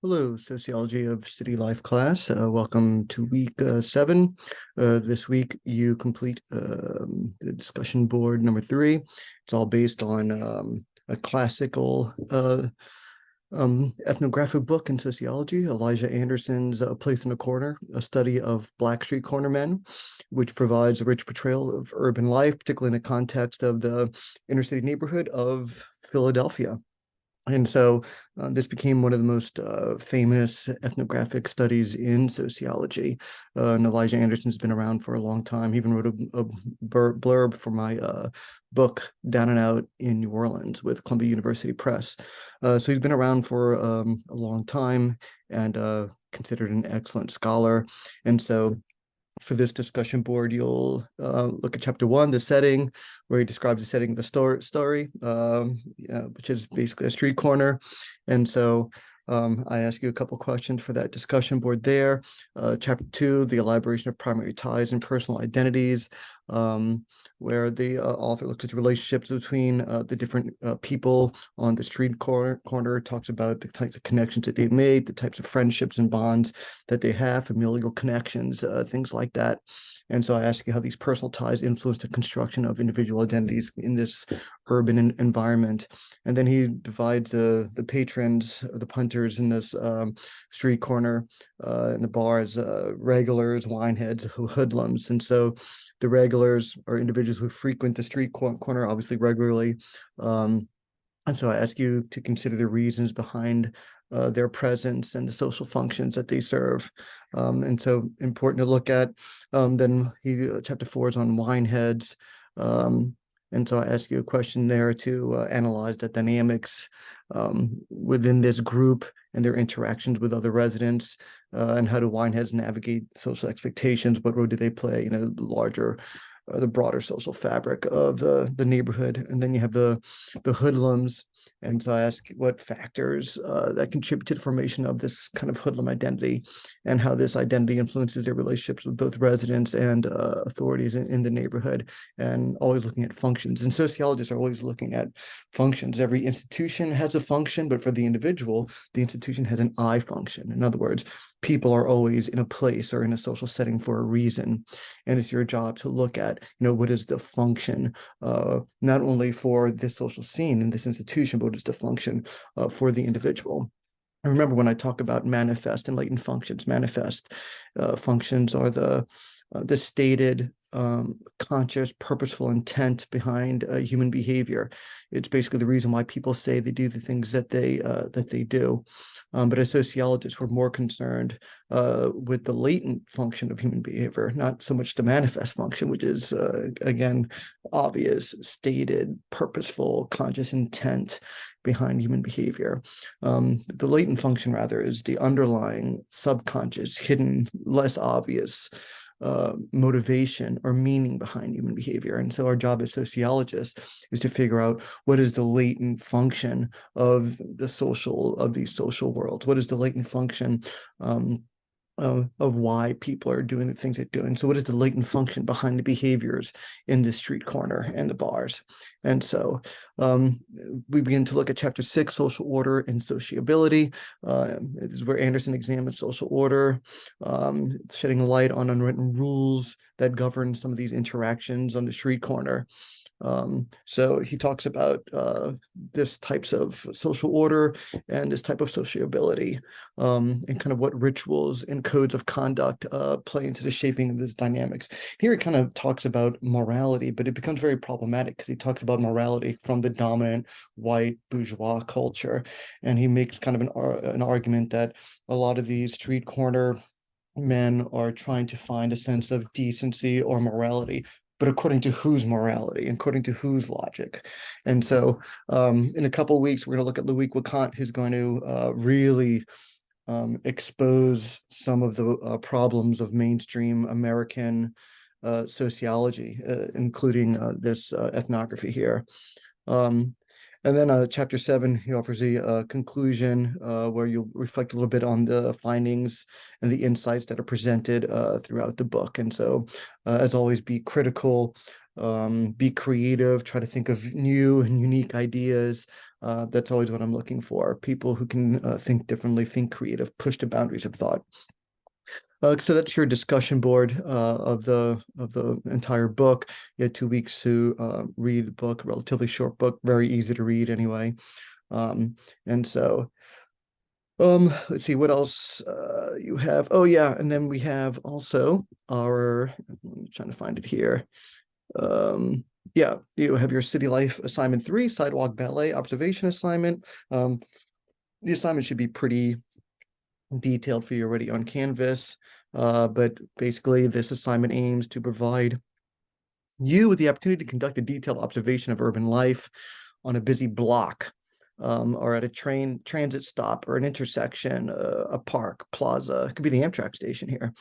Hello, Sociology of City Life class. Welcome to week 7. This week you complete the discussion board number 3. It's all based on a classical ethnographic book in sociology, Elijah Anderson's Place in a Corner, a study of Black street corner men, which provides a rich portrayal of urban life, particularly in the context of the inner city neighborhood of Philadelphia. And so this became one of the most famous ethnographic studies in sociology. And Elijah Anderson's been around for a long time. He even wrote a blurb for my book, Down and Out in New Orleans, with Columbia University Press. So he's been around for a long time and considered an excellent scholar. And so for this discussion board, you'll look at chapter 1, the setting, where he describes the setting of the story, which is basically a street corner. And so I ask you a couple questions for that discussion board there. Chapter 2, the elaboration of primary ties and personal identities, where the author looks at the relationships between the different people on the street corner, talks about the types of connections that they've made, the types of friendships and bonds that they have, familial connections, things like that. And so I ask you how these personal ties influence the construction of individual identities in this urban environment. And then he divides the patrons, the punters in this street corner in the bars, regulars, wineheads, hoodlums. And so the regulars are individuals who frequent the street corner, obviously regularly. And so I ask you to consider the reasons behind their presence and the social functions that they serve. And so important to look at. Then chapter 4 is on wineheads. And so I ask you a question there to analyze the dynamics within this group and their interactions with other residents, and how do wineheads navigate social expectations? What role do they play in a larger, the broader social fabric of the neighborhood? And then you have the hoodlums. And so I ask what factors that contribute to the formation of this kind of hoodlum identity, and how this identity influences their relationships with both residents and authorities in the neighborhood, and always looking at functions. And sociologists are always looking at functions. Every institution has a function, but for the individual, the institution has an I function. In other words, people are always in a place or in a social setting for a reason. And it's your job to look at, what is the function, not only for this social scene in this institution, but what is the function for the individual. And remember, when I talk about manifest and latent functions, manifest functions are the stated conscious, purposeful intent behind human behavior. It's basically the reason why people say they do the things that they do. But as sociologists, we're more concerned with the latent function of human behavior, not so much the manifest function, which is, again, obvious, stated, purposeful, conscious intent behind human behavior. The latent function, rather, is the underlying, subconscious, hidden, less obvious motivation or meaning behind human behavior. And so our job as sociologists is to figure out what is the latent function of these social worlds. What is the latent function of why people are doing the things they're doing? So what is the latent function behind the behaviors in the street corner and the bars? And so we begin to look at chapter 6, social order and sociability. This is where Anderson examines social order, shedding light on unwritten rules that govern some of these interactions on the street corner. So he talks about this types of social order and this type of sociability, and kind of what rituals and codes of conduct play into the shaping of this dynamics. Here he kind of talks about morality, but it becomes very problematic because he talks about morality from the dominant white bourgeois culture, and he makes kind of an argument that a lot of these street corner men are trying to find a sense of decency or morality, but according to whose morality, according to whose logic. And so in a couple of weeks, we're going to look at Louis Quicquant, who's going to really expose some of the problems of mainstream American sociology, including this ethnography here. And then chapter 7, he offers a conclusion where you'll reflect a little bit on the findings and the insights that are presented throughout the book. And so, as always, be critical be creative, try to think of new and unique ideas. That's always what I'm looking for. People who can think differently, think creative, push the boundaries of thought. So that's your discussion board of the entire book. You had 2 weeks to read the book, relatively short book, very easy to read anyway. And so let's see what else you have. Oh yeah, and then we have also our, I'm trying to find it here. Yeah, you have your city life assignment 3, sidewalk ballet observation assignment. The assignment should be pretty detailed for you already on Canvas. But basically this assignment aims to provide you with the opportunity to conduct a detailed observation of urban life on a busy block, or at a train transit stop or an intersection, a park, plaza. It could be the Amtrak station here,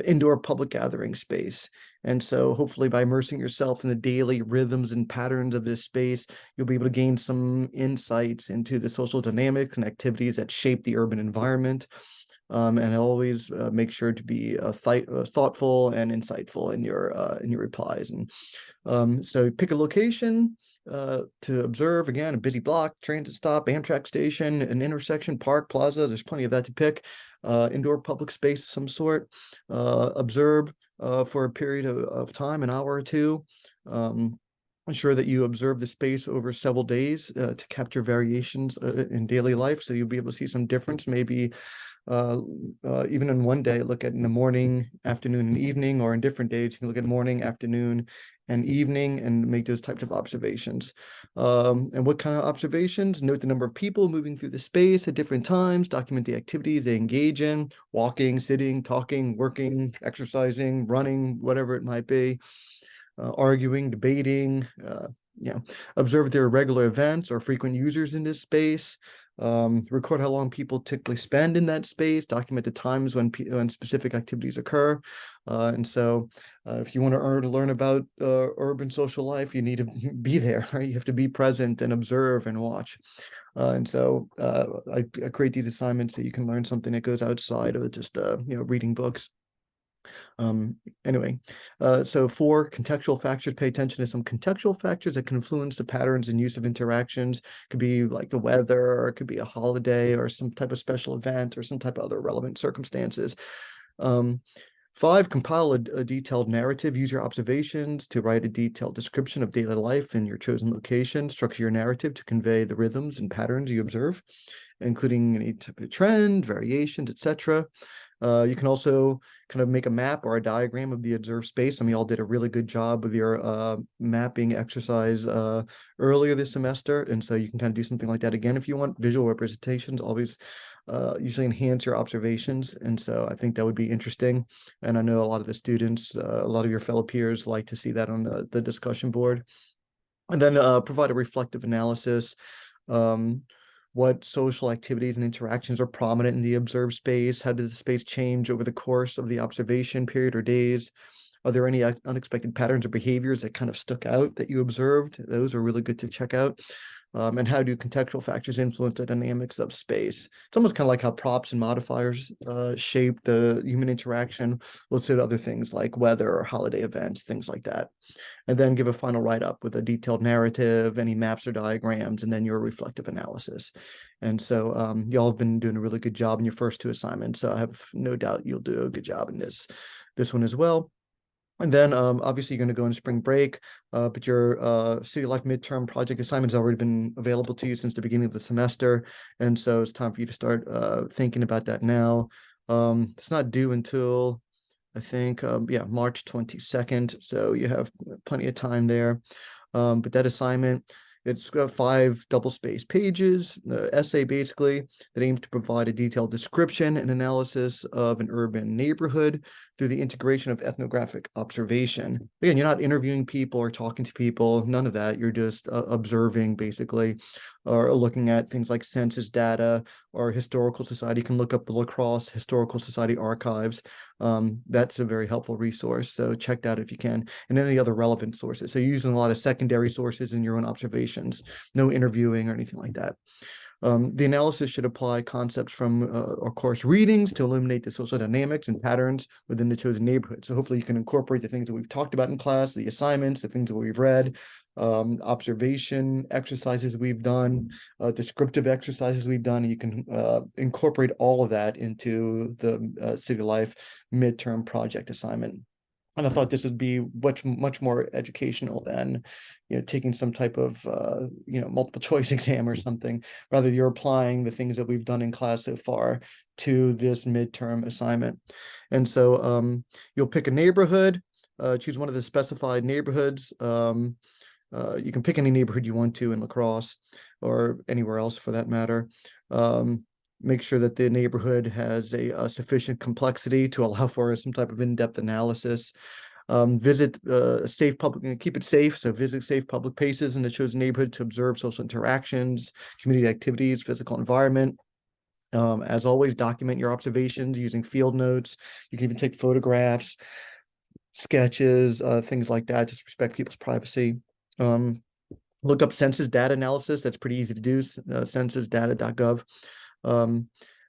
indoor public gathering space. And so hopefully by immersing yourself in the daily rhythms and patterns of this space, you'll be able to gain some insights into the social dynamics and activities that shape the urban environment. And always make sure to be thoughtful and insightful in your replies. And so pick a location to observe. Again, a busy block, transit stop, Amtrak station, an intersection, park, plaza. There's plenty of that to pick. Indoor public space of some sort. Observe for a period of time, an hour or two. Ensure that you observe the space over several days to capture variations in daily life. So you'll be able to see some difference, maybe even in one day, look at in the morning, afternoon, and evening, or in different days, you can look at morning, afternoon, and evening and make those types of observations. And what kind of observations? Note the number of people moving through the space at different times, document the activities they engage in, walking, sitting, talking, working, exercising, running, whatever it might be, arguing, debating, observe if there are regular events or frequent users in this space. Record how long people typically spend in that space, document the times when specific activities occur. And so if you want to learn about urban social life, you need to be there, right? You have to be present and observe and watch. And so I create these assignments so you can learn something that goes outside of just reading books. Anyway, so 4 contextual factors. Pay attention to some contextual factors that can influence the patterns and use of interactions. It could be like the weather, or it could be a holiday, or some type of special event, or some type of other relevant circumstances. 5, compile a detailed narrative. Use your observations to write a detailed description of daily life in your chosen location. Structure your narrative to convey the rhythms and patterns you observe, including any type of trend, variations, etc. You can also kind of make a map or a diagram of the observed space. Some of y'all did a really good job with your mapping exercise earlier this semester. And so you can kind of do something like that again if you want. Visual representations always usually enhance your observations. And so I think that would be interesting. And I know a lot of the students, a lot of your fellow peers like to see that on the discussion board. And then provide a reflective analysis. What social activities and interactions are prominent in the observed space? How did the space change over the course of the observation period or days? Are there any unexpected patterns or behaviors that kind of stuck out that you observed? Those are really good to check out. And how do contextual factors influence the dynamics of space? It's almost kind of like how props and modifiers shape the human interaction. Let's say other things like weather or holiday events, things like that. And then give a final write-up with a detailed narrative, any maps or diagrams, and then your reflective analysis. And so y'all have been doing a really good job in your first 2 assignments. So I have no doubt you'll do a good job in this one as well. And then obviously you're going to go on spring break, but your City Life midterm project assignment has already been available to you since the beginning of the semester. And so it's time for you to start thinking about that now. It's not due until, I think, March 22nd. So you have plenty of time there. But that assignment, it's got 5 double-spaced pages, essay basically, that aims to provide a detailed description and analysis of an urban neighborhood through the integration of ethnographic observation. Again, you're not interviewing people or talking to people, none of that. You're just observing basically, or looking at things like census data or historical society. You can look up the La Crosse Historical Society archives. That's a very helpful resource. So check that if you can, and any other relevant sources. So you're using a lot of secondary sources in your own observations, no interviewing or anything like that. The analysis should apply concepts from our course readings to illuminate the social dynamics and patterns within the chosen neighborhood. So hopefully you can incorporate the things that we've talked about in class, the assignments, the things that we've read, observation exercises we've done, descriptive exercises we've done, and you can incorporate all of that into the City Life midterm project assignment. And I thought this would be much more educational than, taking some type of, multiple choice exam or something. Rather, you're applying the things that we've done in class so far to this midterm assignment. And so you'll pick a neighborhood, choose one of the specified neighborhoods. You can pick any neighborhood you want to in La Crosse or anywhere else for that matter. Make sure that the neighborhood has a sufficient complexity to allow for some type of in-depth analysis. Visit safe public, keep it safe. So visit safe public places in the chosen neighborhood to observe social interactions, community activities, physical environment. As always, document your observations using field notes. You can even take photographs, sketches, things like that. Just respect people's privacy. Look up census data analysis. That's pretty easy to do. Censusdata.gov.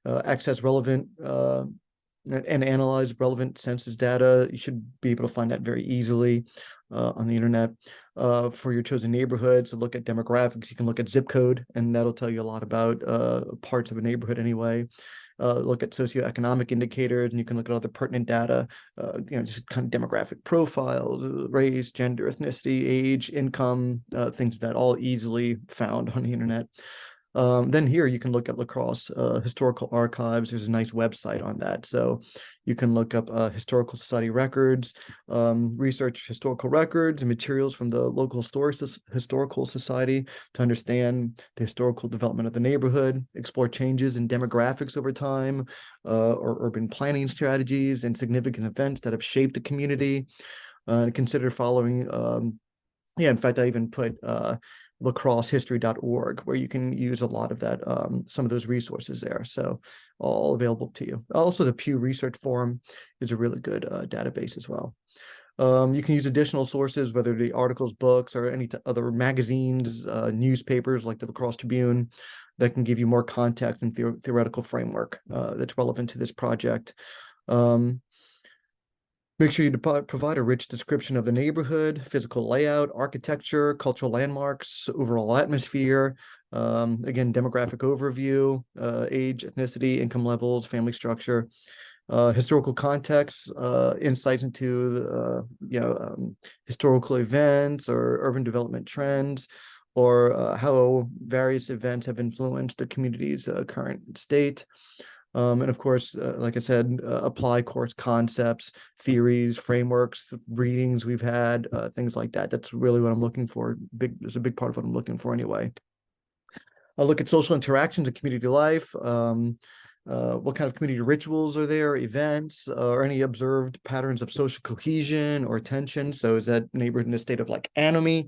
Access relevant and analyze relevant census data. You should be able to find that very easily on the internet for your chosen neighborhood. So look at demographics. You can look at zip code, and that'll tell you a lot about parts of a neighborhood anyway. Look at socioeconomic indicators, and you can look at other pertinent data, just kind of demographic profiles, race, gender, ethnicity, age, income, things that all easily found on the internet. Then here you can look at La Crosse historical archives. There's a nice website on that. So you can look up historical society records, research historical records and materials from the local historical society to understand the historical development of the neighborhood, explore changes in demographics over time, or urban planning strategies and significant events that have shaped the community. And consider following, in fact, I even put lacrossehistory.org, where you can use a lot of that, some of those resources there. So all available to you. Also, the Pew Research Forum is a really good database as well. You can use additional sources, whether it be articles, books, or any other magazines, newspapers like the La Crosse Tribune, that can give you more context and theoretical framework that's relevant to this project. Make sure you provide a rich description of the neighborhood, physical layout, architecture, cultural landmarks, overall atmosphere, again, demographic overview, age, ethnicity, income levels, family structure, historical context, insights into historical events or urban development trends, or how various events have influenced the community's current state. And of course, like I said, apply course concepts, theories, frameworks, readings we've had, things like that. That's really what I'm looking for. It's a big part of what I'm looking for anyway. I'll look at social interactions and community life. What kind of community rituals are there, events, or any observed patterns of social cohesion or tension? So is that neighborhood in a state of like anomie?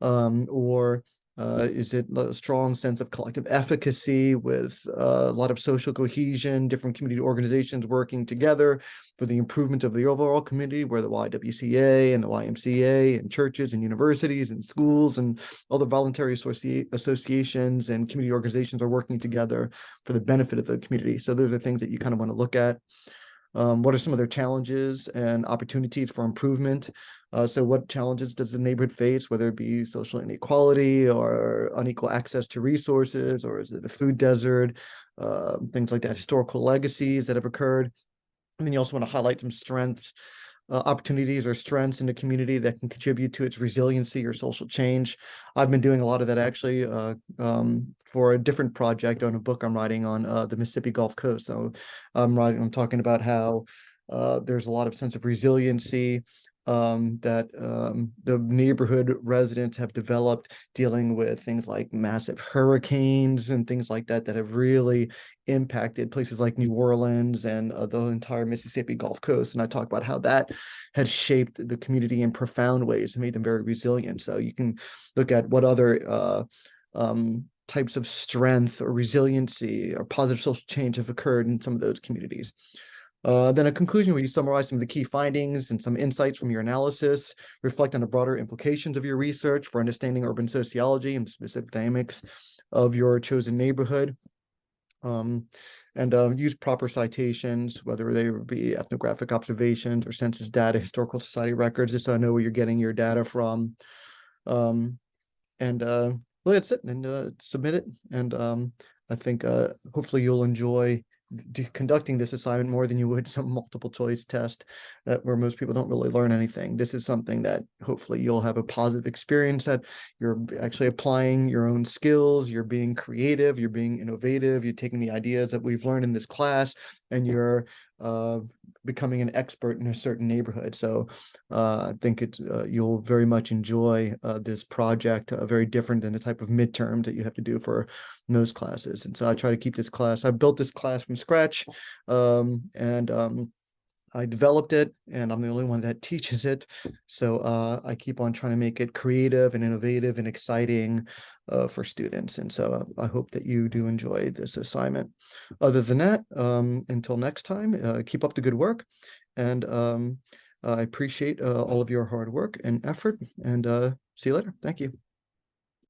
Or is it a strong sense of collective efficacy with a lot of social cohesion, different community organizations working together for the improvement of the overall community, where the YWCA and the YMCA and churches and universities and schools and all the voluntary associations and community organizations are working together for the benefit of the community. So those are things that you kind of want to look at. What are some of their challenges and opportunities for improvement? So what challenges does the neighborhood face, whether it be social inequality or unequal access to resources, or is it a food desert, things like that, historical legacies that have occurred. And then you also want to highlight some strengths, opportunities or strengths in the community that can contribute to its resiliency or social change. I've been doing a lot of that actually for a different project on a book I'm writing on the Mississippi Gulf Coast. So I'm talking about how there's a lot of sense of resiliency that the neighborhood residents have developed dealing with things like massive hurricanes and things like that that have really impacted places like New Orleans and the entire Mississippi Gulf Coast. And I talk about how that has shaped the community in profound ways and made them very resilient. So you can look at what other types of strength or resiliency or positive social change have occurred in some of those communities. Then a conclusion where you summarize some of the key findings and some insights from your analysis, reflect on the broader implications of your research for understanding urban sociology and specific dynamics of your chosen neighborhood. And use proper citations, whether they be ethnographic observations or census data, historical society records, just so I know where you're getting your data from. And well, that's it. And submit it. And I think hopefully you'll enjoy conducting this assignment more than you would some multiple choice test where most people don't really learn anything. This is something that hopefully you'll have a positive experience, that you're actually applying your own skills, you're being creative, you're being innovative, you're taking the ideas that we've learned in this class, and you're becoming an expert in a certain neighborhood. So I think you'll very much enjoy this project, very different than the type of midterm that you have to do for most classes. And so I try to keep this class. I built this class from scratch, and I developed it, and I'm the only one that teaches it. So I keep on trying to make it creative and innovative and exciting for students. And so I hope that you do enjoy this assignment. Other than that, until next time, keep up the good work. And I appreciate all of your hard work and effort. And see you later. Thank you.